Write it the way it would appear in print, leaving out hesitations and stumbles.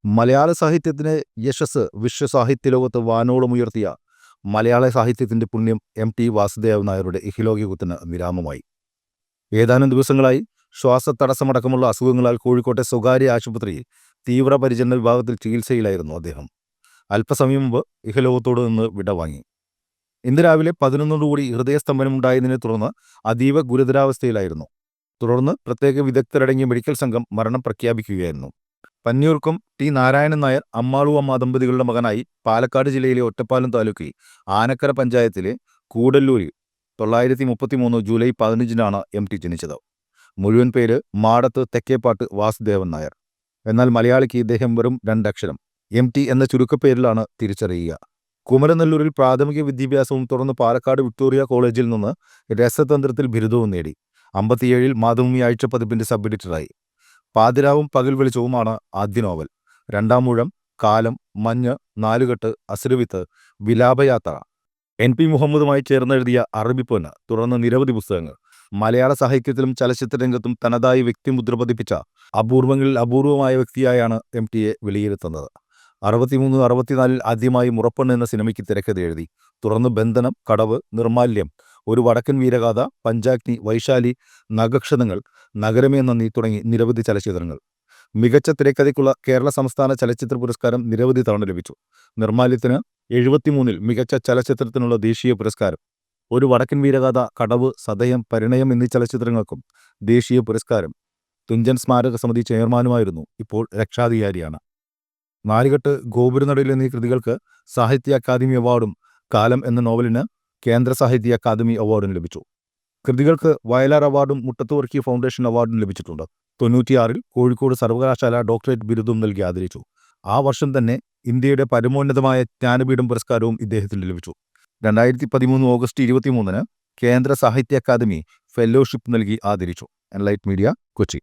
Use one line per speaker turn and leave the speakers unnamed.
മലയാള സാഹിത്യത്തിന് യശസ് വിശ്വസാഹിത്യലോകത്ത് വാനോളമുയർത്തിയ മലയാള സാഹിത്യത്തിന്റെ പുണ്യം ടി വാസുദേവൻ നായരുടെ ഇഹലോകത്തിന് വിരാമമായി. ഏതാനും ദിവസങ്ങളായി ശ്വാസതടസ്സമടക്കമുള്ള അസുഖങ്ങളാൽ കോഴിക്കോട്ടെ സ്വകാര്യ ആശുപത്രിയിൽ തീവ്രപരിചരണ വിഭാഗത്തിൽ ചികിത്സയിലായിരുന്നു അദ്ദേഹം. അല്പസമയം മുമ്പ് ഇഹലോകത്തോട് നിന്ന് വിടവാങ്ങി. ഇന്ന് രാവിലെ 11 ഹൃദയസ്തംഭനമുണ്ടായതിനെ തുടർന്ന് അതീവ ഗുരുതരാവസ്ഥയിലായിരുന്നു. തുടർന്ന് പ്രത്യേക വിദഗ്ധരടങ്ങിയ മെഡിക്കൽ സംഘം മരണം പ്രഖ്യാപിക്കുകയായിരുന്നു. പന്നിയൂർക്കും ടി നാരായണൻ നായർ അമ്മാളുവമ്മ ദമ്പതികളുടെ മകനായി പാലക്കാട് ജില്ലയിലെ ഒറ്റപ്പാലം താലൂക്കിൽ ആനക്കര പഞ്ചായത്തിലെ കൂടല്ലൂരിൽ 1933 ജൂലൈ 15-നാണ് ടി ജനിച്ചത്. മുഴുവൻ പേര് മാടത്ത് തെക്കേപ്പാട്ട് വാസുദേവൻ നായർ. എന്നാൽ മലയാളിക്ക് ഇദ്ദേഹം വെറും 2 അക്ഷരം ടി എന്ന ചുരുക്കപ്പേരിലാണ് തിരിച്ചറിയുക. കുമരനെല്ലൂരിൽ പ്രാഥമിക വിദ്യാഭ്യാസവും തുടർന്ന് പാലക്കാട് വിക്ടോറിയ കോളേജിൽ നിന്ന് രസതന്ത്രത്തിൽ ബിരുദവും നേടി. 57-ൽ മാതൃഭൂമി ആഴ്ചപ്പതിപ്പിന്റെ സബ് എഡിറ്ററായി. പാതിരാവും പകൽ വെളിച്ചവുമാണ് ആദ്യ നോവൽ. 2-ാം ഊഴം, കാലം, മഞ്ഞ്, നാലുകെട്ട്, അസുരവിത്ത്, വിലാപയാത്ര. പി മുഹമ്മദുമായി ചേർന്നെഴുതിയ അറബിപ്പൊന്ന്, തുടർന്ന് നിരവധി പുസ്തകങ്ങൾ. മലയാള സാഹിത്യത്തിലും ചലച്ചിത്ര രംഗത്തും തനതായി വ്യക്തിമുദ്ര പതിപ്പിച്ച അപൂർവങ്ങളിൽ അപൂർവമായ വ്യക്തിയായാണ് ടിയെ വിലയിരുത്തുന്നത്. 63-64 ആദ്യമായി മുറപ്പെണ്ണ് എന്ന സിനിമയ്ക്ക് തിരക്കഥ എഴുതി. തുടർന്ന് ബന്ധനം, കടവ്, നിർമാല്യം, ഒരു വടക്കൻ വീരഗാഥ, പഞ്ചാഗ്നി, വൈശാലി, നഗക്ഷതങ്ങൾ, നഗരമേ നന്ദി തുടങ്ങി നിരവധി ചലച്ചിത്രങ്ങൾ. മികച്ച തിരക്കഥയ്ക്കുള്ള കേരള സംസ്ഥാന ചലച്ചിത്ര പുരസ്കാരം നിരവധി തവണ ലഭിച്ചു. നിർമാല്യത്തിന് 73-ൽ മികച്ച ചലച്ചിത്രത്തിനുള്ള ദേശീയ പുരസ്കാരം. ഒരു വടക്കൻ വീരഗാഥ, കടവ്, സതയം, പരിണയം എന്നീ ചലച്ചിത്രങ്ങൾക്കും ദേശീയ പുരസ്കാരം. തുഞ്ചൻ സ്മാരക സമിതി ചെയർമാനുമായിരുന്നു. ഇപ്പോൾ രക്ഷാധികാരിയാണ്. നാലുകെട്ട്, ഗോപുരനടയിൽ എന്നീ കൃതികൾക്ക് സാഹിത്യ അക്കാദമി അവാർഡും കാലം എന്ന നോവലിന് കേന്ദ്ര സാഹിത്യ അക്കാദമി അവാർഡും ലഭിച്ചു. കൃതികൾക്ക് വയലാർ അവാർഡും മുട്ടത്ത് വർക്കി ഫൗണ്ടേഷൻ അവാർഡും ലഭിച്ചിട്ടുണ്ട്. 96-ൽ കോഴിക്കോട് സർവകലാശാല ഡോക്ടറേറ്റ് ബിരുദം നൽകി ആദരിച്ചു. ആ വർഷം തന്നെ ഇന്ത്യയുടെ പരമോന്നതമായ ജ്ഞാനപീഠം പുരസ്കാരവും ഇദ്ദേഹത്തിന് ലഭിച്ചു. 2013 ഓഗസ്റ്റ് 23-ന് കേന്ദ്ര സാഹിത്യ അക്കാദമി ഫെലോഷിപ്പ് നൽകി ആദരിച്ചു. Enlight media, Kochi.